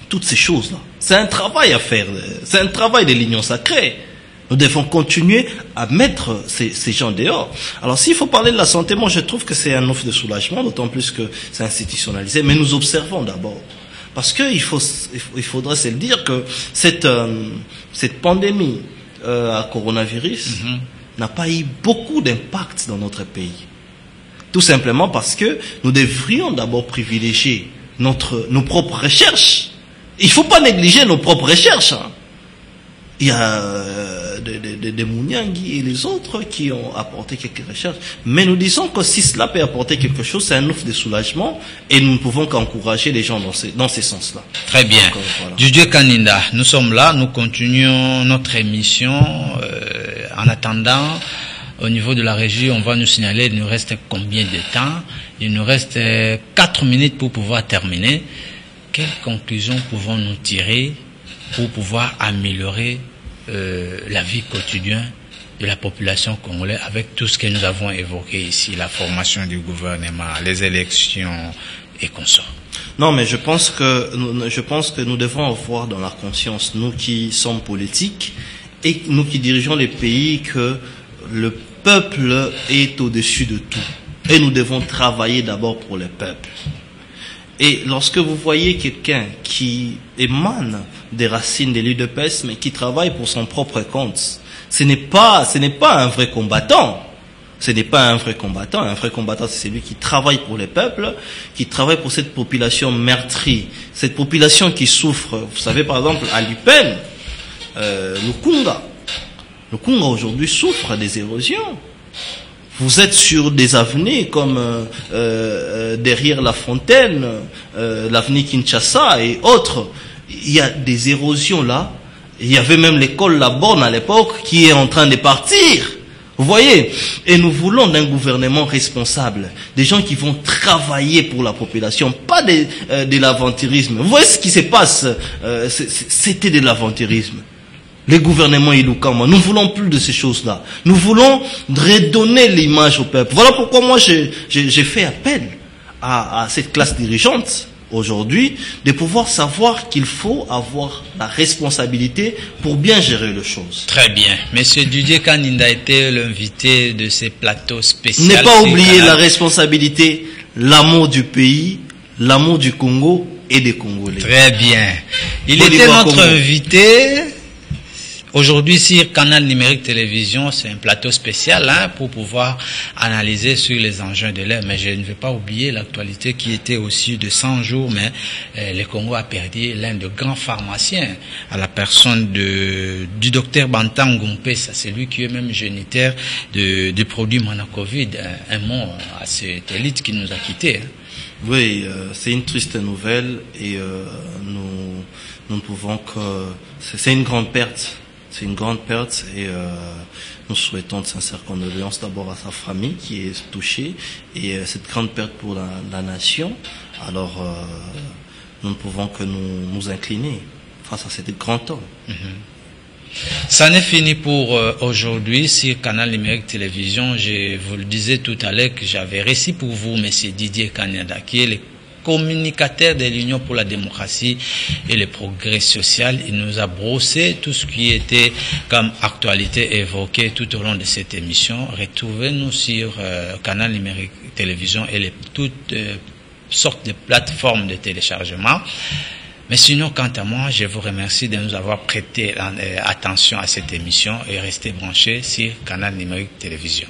Toutes ces choses-là. C'est un travail à faire. C'est un travail de l'union sacrée. Nous devons continuer à mettre ces gens dehors. Alors s'il faut parler de la santé, moi je trouve que c'est un offre de soulagement, d'autant plus que c'est institutionnalisé. Mais nous observons d'abord. Parce qu'il faudrait se le dire que cette pandémie à coronavirus n'a pas eu beaucoup d'impact dans notre pays. Tout simplement parce que nous devrions d'abord privilégier nos propres recherches. Il ne faut pas négliger nos propres recherches. Il y a des Mouniangui et les autres qui ont apporté quelques recherches. Mais nous disons que si cela peut apporter quelque chose, c'est un offre de soulagement et nous ne pouvons qu'encourager les gens dans ces sens-là. Très bien. Donc, voilà. Didier Kaninda, nous sommes là, nous continuons notre émission. En attendant, au niveau de la régie, on va nous signaler, il nous reste combien de temps? Il nous reste 4 minutes pour pouvoir terminer. Quelles conclusions pouvons-nous tirer pour pouvoir améliorer la vie quotidienne de la population congolaise avec tout ce que nous avons évoqué ici, la formation du gouvernement, les élections et consorts? Non, mais je pense que nous devons avoir dans la conscience, nous qui sommes politiques et nous qui dirigeons les pays, que le peuple est au-dessus de tout. Et nous devons travailler d'abord pour le peuple. Et lorsque vous voyez quelqu'un qui émane des racines de l'UDPS, mais qui travaille pour son propre compte, ce n'est pas un vrai combattant. Ce n'est pas un vrai combattant. Un vrai combattant, c'est celui qui travaille pour le peuple, qui travaille pour cette population meurtrie, cette population qui souffre. Vous savez, par exemple, à l'UPEN, le Kunga aujourd'hui souffre des érosions. Vous êtes sur des avenues comme derrière la Fontaine, l'avenue Kinshasa et autres. Il y a des érosions là. Il y avait même l'école La Borne à l'époque qui est en train de partir. Vous voyez? Et nous voulons d'un gouvernement responsable, des gens qui vont travailler pour la population, pas de l'aventurisme. Vous voyez ce qui se passe? C'était de l'aventurisme. Les gouvernements Ilukama, nous voulons plus de ces choses-là. Nous voulons redonner l'image au peuple. Voilà pourquoi moi j'ai fait appel à cette classe dirigeante aujourd'hui de pouvoir savoir qu'il faut avoir la responsabilité pour bien gérer les choses. Très bien. Monsieur Didier Kaninda a été l'invité de ces plateaux spéciaux. Ne pas oublier la responsabilité, l'amour du pays, l'amour du Congo et des Congolais. Très bien. Il était notre invité. Aujourd'hui, sur Canal Numérique Télévision, c'est un plateau spécial pour pouvoir analyser sur les enjeux de l'ère. Mais je ne vais pas oublier l'actualité qui était aussi de 100 jours, mais le Congo a perdu l'un de grands pharmaciens à la personne du docteur Bantam Gompé. C'est lui qui est même géniteur du produit Manacovid. Un mot à cette élite qui nous a quittés. Oui, c'est une triste nouvelle et nous ne pouvons que... C'est une grande perte. C'est une grande perte et nous souhaitons de sincères condoléances d'abord à sa famille qui est touchée et cette grande perte pour la nation. Alors nous ne pouvons que nous incliner face à cet grand homme. Ça n'est fini pour aujourd'hui sur Canal Numérique Télévision. Je vous le disais tout à l'heure que j'avais réussi pour vous, monsieur Didier Kaninda, qui est le communicateur de l'Union pour la démocratie et le progrès social. Il nous a brossé tout ce qui était comme actualité évoquée tout au long de cette émission. Retrouvez-nous sur Canal Numérique Télévision et toutes sortes de plateformes de téléchargement. Mais sinon, quant à moi, je vous remercie de nous avoir prêté attention à cette émission et restez branchés sur Canal Numérique Télévision.